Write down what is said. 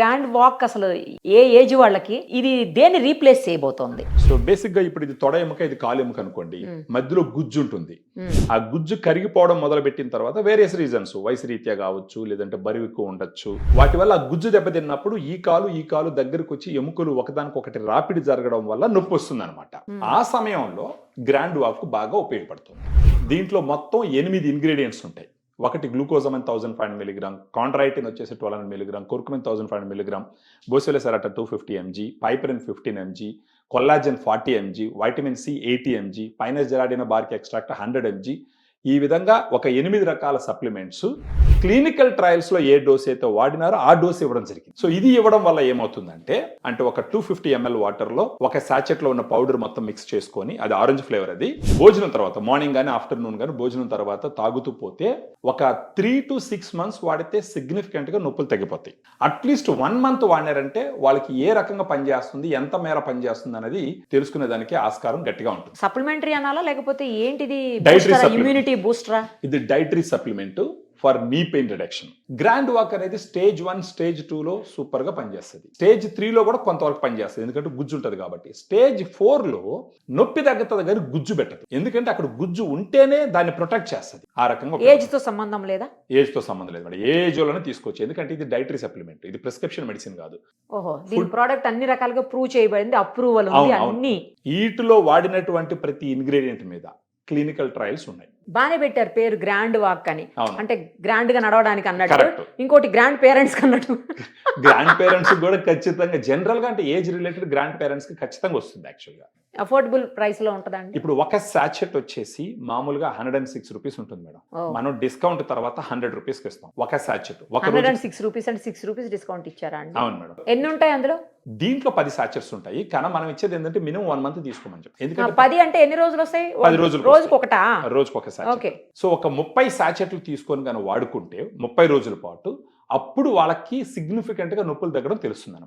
Grand walk అసలు ఏ age వాళ్ళకి ఇది దేన్ని రీప్లేస్ చేయబోతోంది? సో బేసిక్ గా ఇప్పుడు ఇది తొడ ఎముక, ఇది కాలు ఎముక అనుకోండి. మధ్యలో గుజ్జు ఉంటుంది. ఆ గుజ్జు కరిగిపోవడం మొదలు పెట్టిన తర్వాత వేరియస్ రీజన్స్, వయసు రీత్యా కావచ్చు, లేదంటే బరువు ఎక్కువ ఉండొచ్చు, వాటి వల్ల ఆ గుజ్జు దెబ్బతిన్నప్పుడు ఈ కాలు దగ్గరకు వచ్చి ఎముకలు ఒకదానికొకటి రాపిడి జరగడం వల్ల నొప్పి వస్తుంది అనమాట. ఆ సమయంలో గ్రాండ్ వాక్ బాగా ఉపయోగపడుతుంది. దీంట్లో మొత్తం 8 ఇంగ్రీడియంట్స్ ఉంటాయి. ఒకటి గ్లూకోజమైన్ 1500 mg, కాండ్రైటిన్ వచ్చేసి 1200 mg, curcumin 1500 mg, boswellia serrata 250 mg, piperine 15 mg, collagen 40 mg, vitamin C 80 mg, pinus gerardiana bark extract 100 mg. ఈ విధంగా ఒక 8 రకాల సప్లిమెంట్స్ క్లినికల్ ట్రయల్స్ లో ఏ డోస్ అయితే వాడినారో ఆ డోస్ ఇవ్వడం జరిగింది. సో ఇది ఇవ్వడం వల్ల ఏమవుతుందంటే, అంటే ఒక 250 ml వాటర్ లో ఒక సాచెట్ లో ఉన్న పౌడర్ మొత్తం మిక్స్ చేసుకొని, అది ఆరెంజ్ ఫ్లేవర్, అది భోజనం తర్వాత మార్నింగ్ గానీ ఆఫ్టర్నూన్ గానీ భోజనం తర్వాత తాగుతూ పోతే ఒక 3 to 6 months వాడితే సిగ్నిఫికెంట్ గా నొప్పులు తగ్గిపోతాయి. అట్లీస్ట్ 1 month వాడినారంటే వాళ్ళకి ఏ రకంగా పనిచేస్తుంది, ఎంత మేర పనిచేస్తుంది అనేది తెలుసుకునే దానికి ఆస్కారం గట్టిగా ఉంటుంది. సప్లిమెంటరీ అనాలా లేకపోతే ఏంటిది? Dietary ఇమ్యూనిటీ బూస్టరా? ఇది dietary supplement for knee pain reduction. Grand walk అనేది స్టేజ్ 1, స్టేజ్ 2 లో సూపర్ గా పనిచేస్తుంది. స్టేజ్ 3 లో కూడా కొంతవరకు పనిచేస్తుంది, ఎందుకంటే గుజ్జు ఉంటుంది కాబట్టి. స్టేజ్ 4 లో నొప్పి తగ్గుతుంది కానీ గుజ్జు పెట్టదు, ఎందుకంటే అక్కడ గుజ్జు ఉంటేనే దాన్ని ప్రొటెక్ట్ చేస్తుంది. ఆ రకంగా ఏజ్ తో సంబంధం లేదా? ఏజ్ తో సంబంధం లేదు మేడం, ఏజ్ లోనే తీసుకోవచ్చు, ఎందుకంటే ఇది డైటరీ సప్లిమెంట్, ఇది ప్రిస్క్రిప్షన్ మెడిసిన్ కాదు. ఓహో, దీని ప్రోడక్ట్ అన్ని రకాలుగా ప్రూవ్ చేయబడింది, అప్రూవల్ ఉంది అన్ని. వీటిలో వాడినటువంటి ప్రతి ఇంగ్రీడియంట్ మీద క్లినికల్ ట్రయల్స్ ఉన్నాయి. బానే పెట్టారు పేరు గ్రాండ్ వాక్ అని, అవును. అంటే గ్రాండ్ గా నడవడానికి అన్నట్టు. Correct. ఇంకోటి గ్రాండ్ పేరెంట్స్ అన్నట్టు. గ్రాండ్ పేరెంట్స్ కూడా ఖచ్చితంగా జనరల్ గా, అంటే ఏజ్ రిలేటెడ్ గ్రాండ్ పేరెంట్స్ కి ఖచ్చితంగా వస్తుంది యాక్చువల్ గా. అఫోర్డబుల్ ప్రైస్ లో ఉంటదండి. ఇప్పుడు ఒక సాచెట్ వచ్చేసి మామూలుగా 106 రూపీస్ ఉంటుంది మేడం. మనం డిస్కౌంట్ తర్వాత 100 రూపీస్ కి ఇస్తాం ఒక సాచెట్. 106 రూపీస్ అంటే 6 రూపీస్ డిస్కౌంట్ ఇచ్చారా అండి? అవును మేడం. ఎన్ని ఉంటాయి అందులో? దీంట్లో 10 సాచెట్స్ ఉంటాయి, కానీ మనం ఇచ్చేది ఏంటంటే మినిమం 1 month తీసుకోమని చెప్పి. ఎందుకంటే 10 అంటే ఎన్ని రోజులు వస్తాయి? 10 రోజులు, రోజుకి ఒకటా? రోజుకి ఒక సాచెట్. ఓకే. సో ఒక 30 సాచెట్లు తీసుకొని కానీ వాడుకుంటే 30 రోజుల పాటు, అప్పుడు వాళ్ళకి సిగ్నిఫికెంట్ గా నొప్పులు తగ్గడం తెలుస్తుంది.